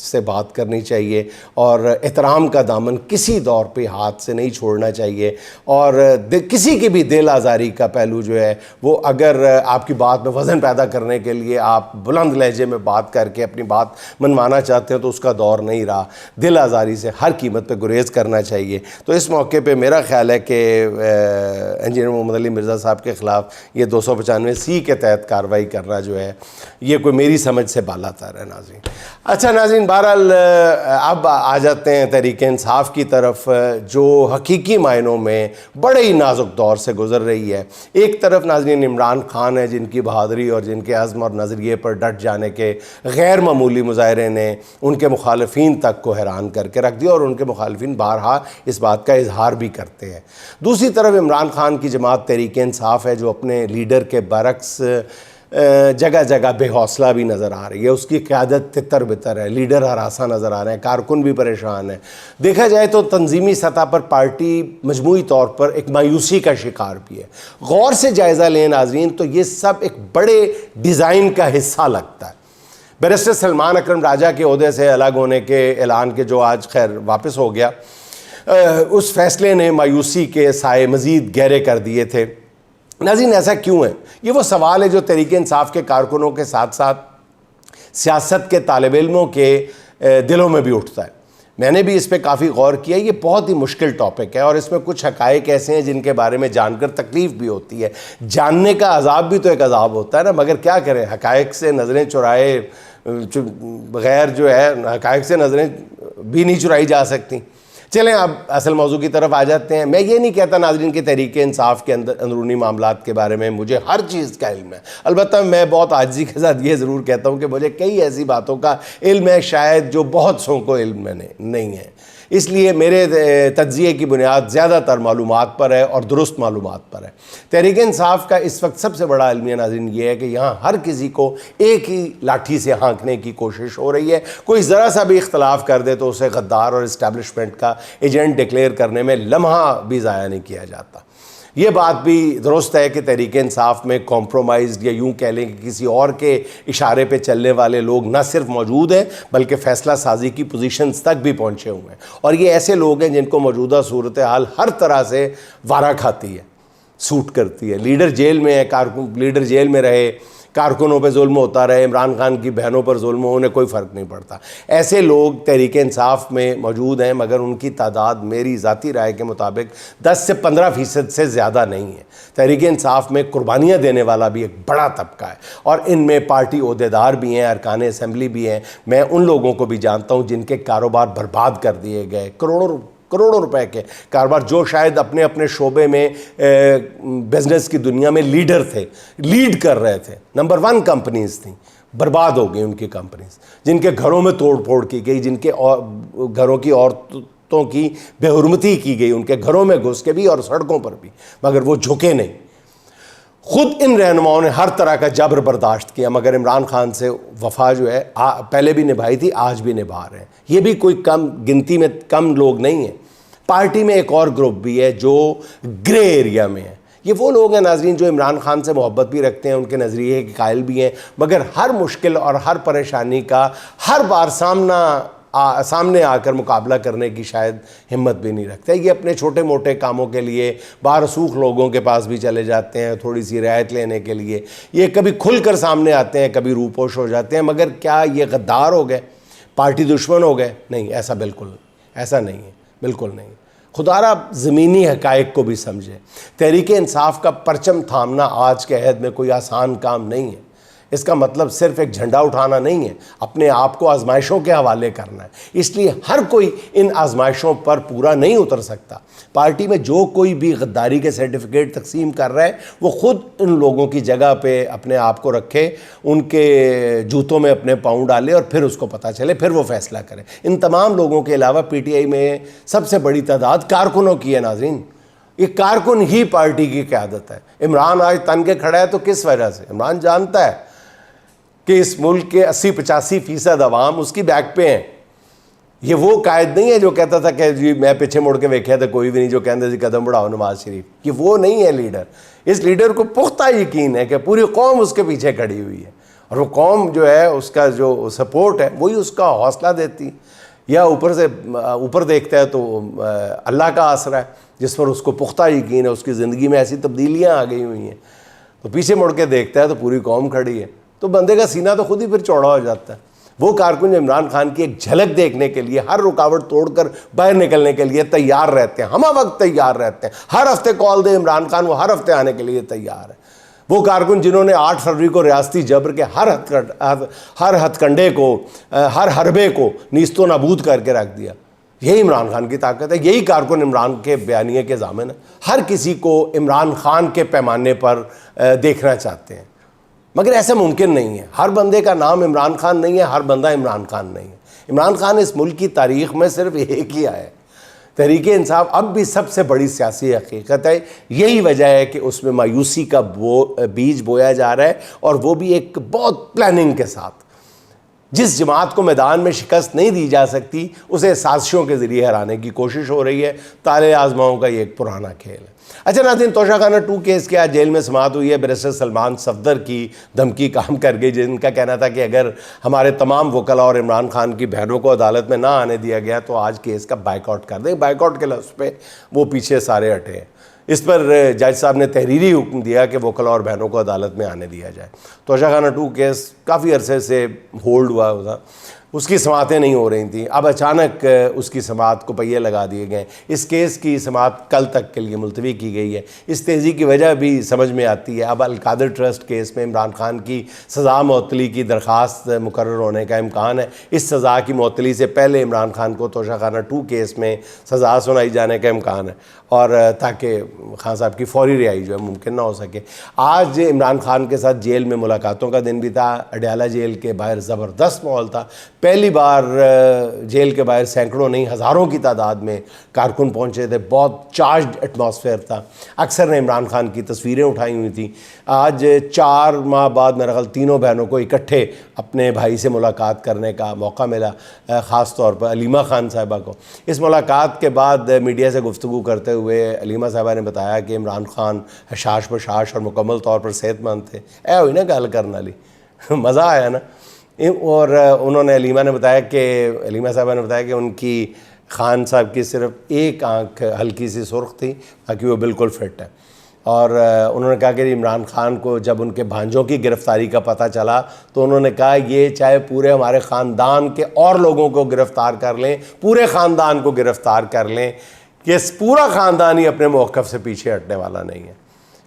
سے بات کرنی چاہیے اور احترام کا دامن کسی دور پہ ہاتھ سے نہیں چھوڑنا چاہیے، اور کسی کی بھی دل آزاری کا پہلو جو ہے وہ اگر آپ کی بات میں وزن پیدا کرنے کے لیے آپ بلند لہجے میں بات کر کے اپنی بات منوانا چاہتے ہیں تو اس کا دور نہیں رہا۔ دل آزاری سے ہر قیمت پہ گریز کرنا چاہیے۔ تو اس موقع پہ میرا خیال ہے کہ انجینئر محمد علی مرزا صاحب کے خلاف یہ 295C کے تحت کارروائی کرنا جو ہے یہ کوئی میری سمجھ سے بالا تر ہے ناظرین۔ اچھا ناظرین، بہرحال اب آ جاتے ہیں تحریک انصاف کی طرف، جو حقیقی معنوں میں بڑے ہی نازک دور سے گزر رہی ہے۔ ایک طرف ناظرین عمران خان ہے، جن کی بہادری اور جن کے عزم اور نظریے پر ڈٹ جانے کے غیر معمولی مظاہرے نے ان کے مخالفین تک کو حیران کر کے رکھ دیا، اور ان کے مخالفین بارہا اس بات کا اظہار بھی کرتے ہیں۔ دوسری طرف عمران خان کی جماعت تحریک انصاف ہے، جو اپنے لیڈر کے برعکس جگہ جگہ بے حوصلہ بھی نظر آ رہی ہے۔ اس کی قیادت تتر بتر ہے، لیڈر ہراساں نظر آ رہے ہیں، کارکن بھی پریشان ہیں۔ دیکھا جائے تو تنظیمی سطح پر پارٹی مجموعی طور پر ایک مایوسی کا شکار بھی ہے۔ غور سے جائزہ لیں ناظرین تو یہ سب ایک بڑے ڈیزائن کا حصہ لگتا ہے۔ بیرسٹر سلمان اکرم راجہ کے عہدے سے الگ ہونے کے اعلان کے جو آج خیر واپس ہو گیا، اس فیصلے نے مایوسی کے سائے مزید گہرے کر دیے تھے۔ ناظرین ایسا کیوں ہے؟ یہ وہ سوال ہے جو تحریک انصاف کے کارکنوں کے ساتھ ساتھ سیاست کے طالب علموں کے دلوں میں بھی اٹھتا ہے۔ میں نے بھی اس پہ کافی غور کیا۔ یہ بہت ہی مشکل ٹاپک ہے، اور اس میں کچھ حقائق ایسے ہیں جن کے بارے میں جان کر تکلیف بھی ہوتی ہے۔ جاننے کا عذاب بھی تو ایک عذاب ہوتا ہے نا، مگر کیا کریں، حقائق سے نظریں چرائے بغیر جو ہے، حقائق سے نظریں بھی نہیں چرائی جا سکتی۔ چلیں اب اصل موضوع کی طرف آ جاتے ہیں۔ میں یہ نہیں کہتا ناظرین کہ تحریک انصاف کے اندرونی معاملات کے بارے میں مجھے ہر چیز کا علم ہے، البتہ میں بہت عاجزی کے ساتھ یہ ضرور کہتا ہوں کہ مجھے کئی ایسی باتوں کا علم ہے شاید جو بہت سو کو علم میں نہیں ہے۔ اس لیے میرے تجزیے کی بنیاد زیادہ تر معلومات پر ہے اور درست معلومات پر ہے۔ تحریک انصاف کا اس وقت سب سے بڑا المیہ ناظرین یہ ہے کہ یہاں ہر کسی کو ایک ہی لاٹھی سے ہانکنے کی کوشش ہو رہی ہے۔ کوئی ذرا سا بھی اختلاف کر دے تو اسے غدار اور اسٹیبلشمنٹ کا ایجنٹ ڈکلیئر کرنے میں لمحہ بھی ضائع نہیں کیا جاتا۔ یہ بات بھی درست ہے کہ تحریک انصاف میں کمپرومائز، یا یوں کہہ لیں کہ کسی اور کے اشارے پہ چلنے والے لوگ نہ صرف موجود ہیں بلکہ فیصلہ سازی کی پوزیشنز تک بھی پہنچے ہوئے ہیں، اور یہ ایسے لوگ ہیں جن کو موجودہ صورتحال ہر طرح سے وارا کھاتی ہے، سوٹ کرتی ہے۔ لیڈر جیل میں ہے، لیڈر جیل میں رہے، کارکنوں پہ ظلم ہوتا رہے، عمران خان کی بہنوں پر ظلم ہو، انہیں کوئی فرق نہیں پڑتا۔ ایسے لوگ تحریک انصاف میں موجود ہیں، مگر ان کی تعداد میری ذاتی رائے کے مطابق 10 سے 15% سے زیادہ نہیں ہے۔ تحریک انصاف میں قربانیاں دینے والا بھی ایک بڑا طبقہ ہے، اور ان میں پارٹی عہدیدار بھی ہیں، ارکان اسمبلی بھی ہیں۔ میں ان لوگوں کو بھی جانتا ہوں جن کے کاروبار برباد کر دیے گئے، کروڑوں روپے کے کاروبار، جو شاید اپنے اپنے شعبے میں بزنس کی دنیا میں لیڈر تھے، لیڈ کر رہے تھے، نمبر 1 کمپنیز تھیں، برباد ہو گئی ان کی کمپنیز۔ جن کے گھروں میں توڑ پھوڑ کی گئی، جن کے گھروں کی عورتوں کی بے حرمتی کی گئی، ان کے گھروں میں گھس کے بھی اور سڑکوں پر بھی، مگر وہ جھکے نہیں۔ خود ان رہنماؤں نے ہر طرح کا جبر برداشت کیا، مگر عمران خان سے وفا جو ہے پہلے بھی نبھائی تھی، آج بھی نبھا رہے ہیں۔ یہ بھی کوئی کم گنتی میں کم لوگ نہیں ہیں۔ پارٹی میں ایک اور گروپ بھی ہے جو گرے ایریا میں ہے۔ یہ وہ لوگ ہیں ناظرین جو عمران خان سے محبت بھی رکھتے ہیں، ان کے نظریے کے قائل بھی ہیں، مگر ہر مشکل اور ہر پریشانی کا ہر بار سامنے آ کر مقابلہ کرنے کی شاید ہمت بھی نہیں رکھتے۔ یہ اپنے چھوٹے موٹے کاموں کے لیے بارسوخ لوگوں کے پاس بھی چلے جاتے ہیں تھوڑی سی رعایت لینے کے لیے۔ یہ کبھی کھل کر سامنے آتے ہیں، کبھی روپوش ہو جاتے ہیں، مگر کیا یہ غدار ہو گئے، پارٹی دشمن ہو گئے؟ نہیں، ایسا نہیں ہے، بالکل نہیں۔ خدا را زمینی حقائق کو بھی سمجھے۔ تحریک انصاف کا پرچم تھامنا آج کے عہد میں کوئی آسان کام نہیں ہے۔ اس کا مطلب صرف ایک جھنڈا اٹھانا نہیں ہے، اپنے آپ کو آزمائشوں کے حوالے کرنا ہے۔ اس لیے ہر کوئی ان آزمائشوں پر پورا نہیں اتر سکتا۔ پارٹی میں جو کوئی بھی غداری کے سرٹیفکیٹ تقسیم کر رہا ہے، وہ خود ان لوگوں کی جگہ پہ اپنے آپ کو رکھے، ان کے جوتوں میں اپنے پاؤں ڈالے، اور پھر اس کو پتہ چلے، پھر وہ فیصلہ کرے۔ ان تمام لوگوں کے علاوہ پی ٹی آئی میں سب سے بڑی تعداد کارکنوں کی ہے ناظرین۔ یہ کارکن ہی پارٹی کی قیادت ہے۔ عمران آج تن کے کھڑا ہے تو کس وجہ سے؟ عمران جانتا ہے کہ اس ملک کے 80-85% عوام اس کی بیک پہ ہیں۔ یہ وہ قائد نہیں ہے جو کہتا تھا کہ جی میں پیچھے مڑ کے ویکھیا تو کوئی بھی نہیں، جو کہتے جی قدم بڑھاؤ نواز شریف۔ یہ وہ نہیں ہے لیڈر۔ اس لیڈر کو پختہ یقین ہے کہ پوری قوم اس کے پیچھے کھڑی ہوئی ہے، اور وہ قوم جو ہے اس کا جو سپورٹ ہے وہی اس کا حوصلہ دیتی، یا اوپر دیکھتا ہے تو اللہ کا آسرا ہے جس پر اس کو پختہ یقین ہے، اس کی زندگی میں ایسی تبدیلیاں آ گئی ہوئی ہیں، تو پیچھے مڑ کے دیکھتا ہے تو پوری قوم کھڑی ہے، تو بندے کا سینہ تو خود ہی پھر چوڑا ہو جاتا ہے۔ وہ کارکن جو عمران خان کی ایک جھلک دیکھنے کے لیے ہر رکاوٹ توڑ کر باہر نکلنے کے لیے تیار رہتے ہیں، ہمہ وقت تیار رہتے ہیں، ہر ہفتے کال دے عمران خان، وہ ہر ہفتے آنے کے لیے تیار ہے۔ وہ کارکن جنہوں نے 8 فروری کو ریاستی جبر کے ہر ہتھ کنڈے کو، ہر حربے کو نیست و نابود کر کے رکھ دیا، یہی عمران خان کی طاقت ہے، یہی کارکن عمران کے بیانیے کے ضامن ہے۔ ہر کسی کو عمران خان کے پیمانے پر دیکھنا چاہتے ہیں، مگر ایسا ممکن نہیں ہے۔ ہر بندے کا نام عمران خان نہیں ہے، ہر بندہ عمران خان نہیں ہے۔ عمران خان اس ملک کی تاریخ میں صرف ایک ہی آیا ہے۔ تحریک انصاف اب بھی سب سے بڑی سیاسی حقیقت ہے، یہی وجہ ہے کہ اس میں مایوسی کا بیج بویا جا رہا ہے، اور وہ بھی ایک بہت پلاننگ کے ساتھ۔ جس جماعت کو میدان میں شکست نہیں دی جا سکتی اسے سازشوں کے ذریعے ہرانے کی کوشش ہو رہی ہے۔ تالے آزماؤں کا یہ ایک پرانا کھیل ہے۔ اچھا ناظرین، توشہ خانہ 2 کیس کے آج جیل میں سماعت ہوئی ہے۔ بیرسٹر سلمان صفدر کی دھمکی کام کر گئی، جن کا کہنا تھا کہ اگر ہمارے تمام وکلاء اور عمران خان کی بہنوں کو عدالت میں نہ آنے دیا گیا تو آج کیس کا بائیک آؤٹ کر دیں۔ بائیک آؤٹ کے لفظ پہ وہ پیچھے سارے ہٹے ہیں۔ اس پر جج صاحب نے تحریری حکم دیا کہ وکلاء اور بہنوں کو عدالت میں آنے دیا جائے۔ توشہ خانہ 2 کیس کافی عرصے سے ہولڈ ہوا تھا، اس کی سماعتیں نہیں ہو رہی تھیں، اب اچانک اس کی سماعت کو پہیے لگا دیے گئے۔ اس کیس کی سماعت کل تک کے لیے ملتوی کی گئی ہے۔ اس تیزی کی وجہ بھی سمجھ میں آتی ہے، اب القادر ٹرسٹ کیس میں عمران خان کی سزا معطلی کی درخواست مقرر ہونے کا امکان ہے۔ اس سزا کی معطلی سے پہلے عمران خان کو توشہ خانہ 2 کیس میں سزا سنائی جانے کا امکان ہے، اور تاکہ خان صاحب کی فوری رہائی جو ہے ممکن نہ ہو سکے۔ آج عمران خان کے ساتھ جیل میں ملاقاتوں کا دن بھی تھا۔ اڈیالہ جیل کے باہر زبردست ماحول تھا۔ پہلی بار جیل کے باہر سینکڑوں نہیں ہزاروں کی تعداد میں کارکن پہنچے تھے، بہت چارجڈ ایٹماسفیئر تھا۔ اکثر نے عمران خان کی تصویریں اٹھائی ہوئی تھیں۔ آج 4 ماہ بعد میرا خیال تینوں بہنوں کو اکٹھے اپنے بھائی سے ملاقات کرنے کا موقع ملا، خاص طور پر علیمہ خان صاحبہ کو۔ اس ملاقات کے بعد میڈیا سے گفتگو کرتے ہوئے علیمہ صاحبہ نے بتایا کہ عمران خان حشاش بشاش اور مکمل طور پر صحت مند تھے۔ اے ہوئی نا گل کرنے والی، مزہ آیا نا۔ اور انہوں نے علیمہ صاحبہ نے بتایا کہ ان کی خان صاحب کی صرف ایک آنکھ ہلکی سی سرخ تھی، باقی وہ بالکل فٹ ہے۔ اور انہوں نے کہا کہ عمران خان کو جب ان کے بھانجوں کی گرفتاری کا پتہ چلا تو انہوں نے کہا یہ چاہے پورے ہمارے خاندان کے اور لوگوں کو گرفتار کر لیں، پورے خاندان کو گرفتار کر لیں، کہ پورا خاندان ہی اپنے موقف سے پیچھے ہٹنے والا نہیں ہے۔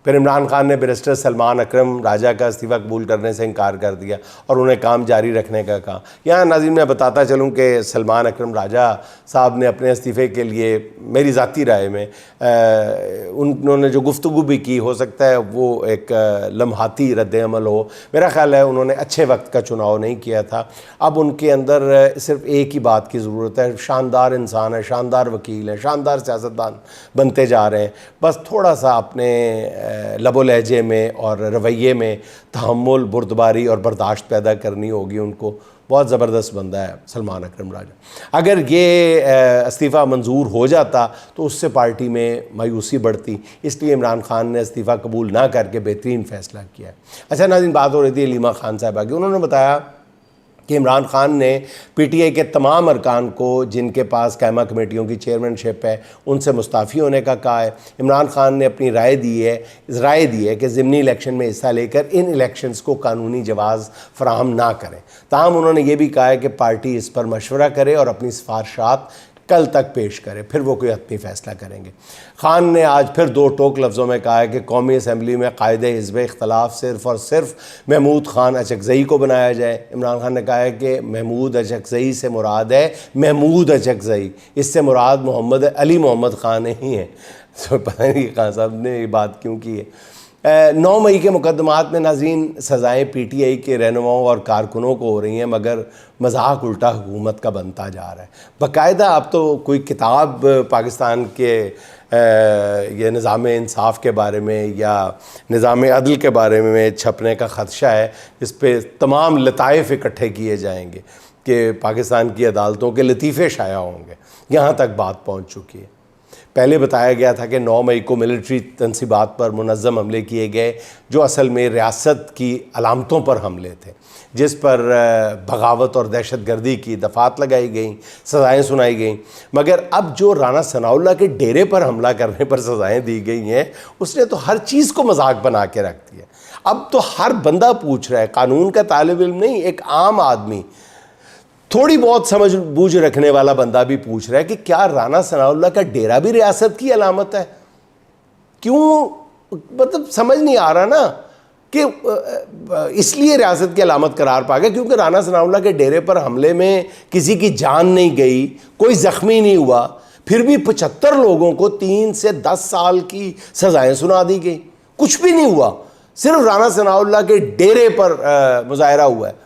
پھر عمران خان نے بیرسٹر سلمان اکرم راجہ کا استعفیٰ قبول کرنے سے انکار کر دیا اور انہیں کام جاری رکھنے کا کہا۔ یہاں ناظرین میں بتاتا چلوں کہ سلمان اکرم راجہ صاحب نے اپنے استعفے کے لیے میری ذاتی رائے میں انہوں نے جو گفتگو بھی کی، ہو سکتا ہے وہ ایک لمحاتی رد عمل ہو، میرا خیال ہے انہوں نے اچھے وقت کا چناؤ نہیں کیا تھا۔ اب ان کے اندر صرف ایک ہی بات کی ضرورت ہے، شاندار انسان ہے، شاندار وکیل ہیں، شاندار سیاستدان بنتے جا رہے ہیں، بس تھوڑا سا اپنے لب و لہجے میں اور رویے میں تحمل، بردباری اور برداشت پیدا کرنی ہوگی ان کو۔ بہت زبردست بندہ ہے سلمان اکرم راجہ۔ اگر یہ استعفیٰ منظور ہو جاتا تو اس سے پارٹی میں مایوسی بڑھتی، اس لیے عمران خان نے استعفیٰ قبول نہ کر کے بہترین فیصلہ کیا ہے۔ اچھا ناظرین، بات ہو رہی تھی علیمہ خان صاحبہ کی۔ انہوں نے بتایا کہ عمران خان نے پی ٹی آئی کے تمام ارکان کو جن کے پاس قائمہ کمیٹیوں کی چیئرمین شپ ہے ان سے مستعفی ہونے کا کہا ہے۔ عمران خان نے اپنی رائے دی ہے کہ ضمنی الیکشن میں حصہ لے کر ان الیکشنز کو قانونی جواز فراہم نہ کریں۔ تاہم انہوں نے یہ بھی کہا ہے کہ پارٹی اس پر مشورہ کرے اور اپنی سفارشات کل تک پیش کرے، پھر وہ کوئی حتمی فیصلہ کریں گے۔ خان نے آج پھر 2 ٹوک لفظوں میں کہا ہے کہ قومی اسمبلی میں قائد حزب اختلاف صرف اور صرف محمود خان اچکزئی کو بنایا جائے۔ عمران خان نے کہا ہے کہ محمود اچکزئی سے مراد ہے محمود اچکزئی، اس سے مراد محمد علی محمد خان نہیں ہے۔ تو پتہ نہیں خان صاحب نے یہ بات کیوں کی ہے۔ 9 مئی کے مقدمات میں ناظرین سزائیں پی ٹی آئی کے رہنماؤں اور کارکنوں کو ہو رہی ہیں، مگر مذاق الٹا حکومت کا بنتا جا رہا ہے۔ باقاعدہ اب تو کوئی کتاب پاکستان کے یہ نظام انصاف کے بارے میں یا نظام عدل کے بارے میں چھپنے کا خدشہ ہے، اس پہ تمام لطائف اکٹھے کیے جائیں گے کہ پاکستان کی عدالتوں کے لطیفے شائع ہوں گے۔ یہاں تک بات پہنچ چکی ہے۔ پہلے بتایا گیا تھا کہ 9 مئی کو ملٹری تنصیبات پر منظم حملے کیے گئے جو اصل میں ریاست کی علامتوں پر حملے تھے، جس پر بغاوت اور دہشت گردی کی دفعات لگائی گئیں، سزائیں سنائی گئیں۔ مگر اب جو رانا ثناء اللہ کے ڈیرے پر حملہ کرنے پر سزائیں دی گئی ہیں، اس نے تو ہر چیز کو مذاق بنا کے رکھ دیا۔ اب تو ہر بندہ پوچھ رہا ہے، قانون کا طالب علم نہیں، ایک عام آدمی، تھوڑی بہت سمجھ بوجھ رکھنے والا بندہ بھی پوچھ رہا ہے کہ کیا رانا ثناء اللہ کا ڈیرا بھی ریاست کی علامت ہے؟ کیوں؟ مطلب سمجھ نہیں آ رہا نا کہ اس لیے ریاست کی علامت قرار پا گیا کیونکہ رانا ثناء اللہ کے ڈیرے پر حملے میں کسی کی جان نہیں گئی، کوئی زخمی نہیں ہوا، پھر بھی 75 لوگوں کو 3 سے 10 سال کی سزائیں سنا دی گئی، کچھ بھی نہیں ہوا، صرف رانا ثناء اللہ کے ڈیرے پر مظاہرہ ہوا ہے۔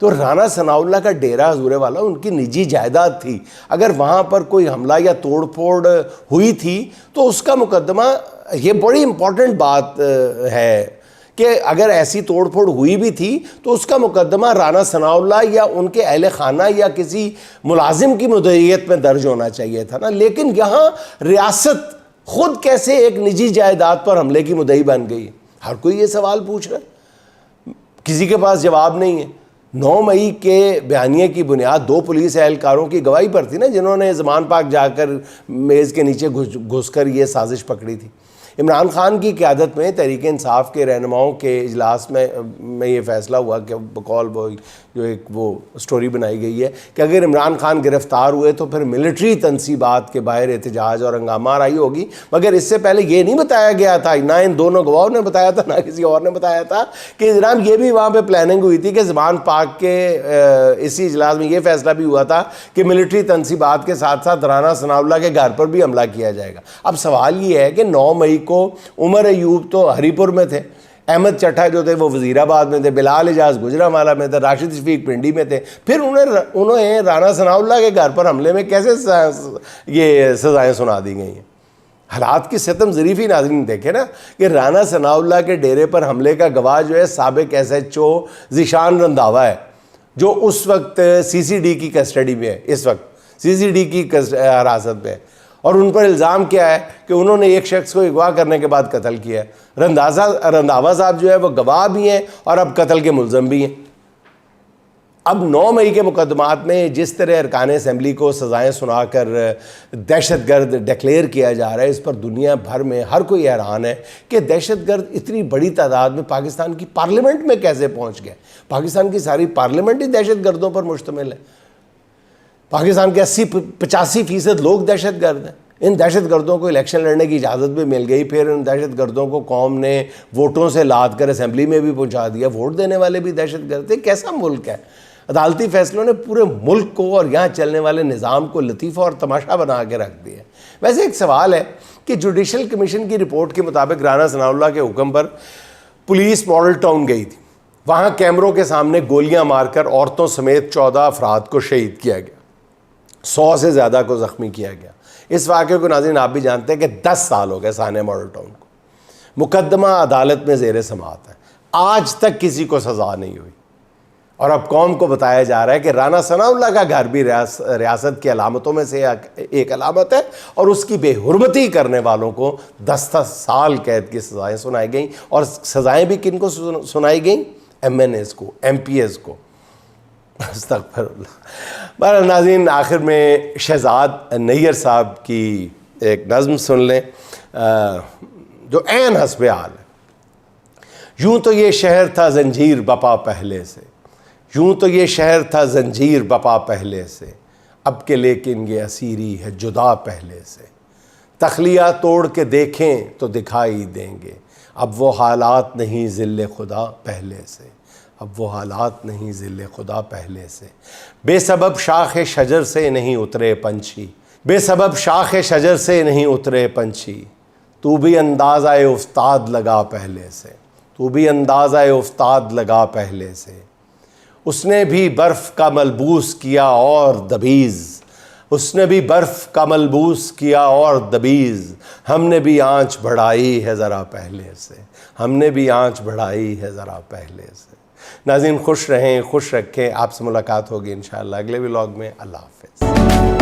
تو رانا ثناء اللہ کا ڈیرا حضور والا ان کی نجی جائیداد تھی، اگر وہاں پر کوئی حملہ یا توڑ پھوڑ ہوئی تھی تو اس کا مقدمہ، یہ بڑی امپورٹنٹ بات ہے کہ اگر ایسی توڑ پھوڑ ہوئی بھی تھی تو اس کا مقدمہ رانا ثناء اللہ یا ان کے اہل خانہ یا کسی ملازم کی مدیریت میں درج ہونا چاہیے تھا نا، لیکن یہاں ریاست خود کیسے ایک نجی جائیداد پر حملے کی مدعی بن گئی؟ ہر کوئی یہ سوال پوچھ رہا ہے، کسی کے پاس جواب نہیں ہے۔ 9 مئی کے بیانیے کی بنیاد 2 پولیس اہلکاروں کی گواہی پر تھی نا، جنہوں نے زمان پاک جا کر میز کے نیچے گھس کر یہ سازش پکڑی تھی۔ عمران خان کی قیادت میں تحریک انصاف کے رہنماؤں کے اجلاس میں یہ فیصلہ ہوا کہ بقول وہ جو ایک وہ سٹوری بنائی گئی ہے کہ اگر عمران خان گرفتار ہوئے تو پھر ملٹری تنصیبات کے باہر احتجاج اور ہنگامہ آرائی ہوگی، مگر اس سے پہلے یہ نہیں بتایا گیا تھا، نہ ان دونوں گواہوں نے بتایا تھا نہ کسی اور نے بتایا تھا کہ جناب یہ بھی وہاں پہ پلاننگ ہوئی تھی کہ زمان پاک کے اسی اجلاس میں یہ فیصلہ بھی ہوا تھا کہ ملٹری تنصیبات کے ساتھ ساتھ رانا ثناء اللہ کے گھر پر بھی حملہ کیا جائے گا۔ اب سوال یہ ہے کہ 9 مئی کو عمر ایوب تو ہری پور میں تھے، احمد چٹھا جو تھے وہ وزیر آباد میں تھے، بلال اجاز گجرانوالہ میں تھے، راشد شفیق پنڈی میں تھے، پھر انہیں رانا ثناء اللہ کے گھر پر حملے میں کیسے یہ سزائیں سنا دی گئی ہیں؟ حالات کی ستم ظریفی ناظرین دیکھیں نا کہ رانا ثناء اللہ کے ڈیرے پر حملے کا گواہ جو ہے سابق SHO ذیشان رنداوا ہے، جو اس وقت CCD کی کسٹڈی میں ہے، اس وقت CCD کی حراست میں ہے، اور ان پر الزام کیا ہے کہ انہوں نے ایک شخص کو اغوا کرنے کے بعد قتل کیا ہے۔ رنداوا صاحب جو ہے وہ گواہ بھی ہیں اور اب قتل کے ملزم بھی ہیں۔ اب 9 مئی کے مقدمات میں جس طرح ارکان اسمبلی کو سزائیں سنا کر دہشت گرد ڈکلیئر کیا جا رہا ہے، اس پر دنیا بھر میں ہر کوئی حیران ہے کہ دہشت گرد اتنی بڑی تعداد میں پاکستان کی پارلیمنٹ میں کیسے پہنچ گئے؟ پاکستان کی ساری پارلیمنٹ ہی دہشت گردوں پر مشتمل ہے۔ پاکستان کے 80-85% لوگ دہشت گرد ہیں۔ ان دہشت گردوں کو الیکشن لڑنے کی اجازت بھی مل گئی، پھر ان دہشت گردوں کو قوم نے ووٹوں سے لاد کر اسمبلی میں بھی پہنچا دیا، ووٹ دینے والے بھی دہشت گرد تھے۔ کیسا ملک ہے؟ عدالتی فیصلوں نے پورے ملک کو اور یہاں چلنے والے نظام کو لطیفہ اور تماشا بنا کے رکھ دیا۔ ویسے ایک سوال ہے کہ جوڈیشل کمیشن کی رپورٹ کے مطابق رانا ثناء اللہ کے حکم پر پولیس ماڈل ٹاؤن گئی تھی، وہاں کیمروں کے سامنے گولیاں مار کر عورتوں سمیت 14 افراد کو شہید کیا گیا، 100 سے زیادہ کو زخمی کیا گیا۔ اس واقعے کو ناظرین آپ بھی جانتے ہیں کہ 10 سال ہو گئے سانحہ ماڈل ٹاؤن کو، مقدمہ عدالت میں زیر سماعت ہے، آج تک کسی کو سزا نہیں ہوئی، اور اب قوم کو بتایا جا رہا ہے کہ رانا ثناء اللہ کا گھر بھی ریاست کی علامتوں میں سے ایک علامت ہے، اور اس کی بے حرمتی کرنے والوں کو 10 سال قید کی سزائیں سنائی گئیں، اور سزائیں بھی کن کو سنائی گئیں؟ MNAs کو، MPs کو۔ استغفر اللہ۔ بہرحال ناظرین، آخر میں شہزاد نیئر صاحب کی ایک نظم سن لیں جو عین حسب حال ہے۔ یوں تو یہ شہر تھا زنجیر بپا پہلے سے، یوں تو یہ شہر تھا زنجیر بپا پہلے سے، اب کہ لیکن یہ اسیری ہے جدا پہلے سے، تخلیہ توڑ کے دیکھیں تو دکھائی دیں گے، اب وہ حالات نہیں ذل خدا پہلے سے، اب وہ حالات نہیں ذل خدا پہلے سے، بے سبب شاخ شجر سے نہیں اترے پنچھی، بے سبب شاخ شجر سے نہیں اترے پنچھی، تو بھی اندازہ افتاد لگا پہلے سے، تو بھی اندازہ افتاد لگا پہلے سے، اس نے بھی برف کا ملبوس کیا اور دبیز، اس نے بھی برف کا ملبوس کیا اور دبیز، ہم نے بھی آنچ بڑھائی ہے ذرا پہلے سے، ہم نے بھی آنچ بڑھائی ہے ذرا پہلے سے۔ ناظرین خوش رہیں، خوش رکھیں، آپ سے ملاقات ہوگی انشاءاللہ اگلے ولاگ میں۔ اللہ حافظ۔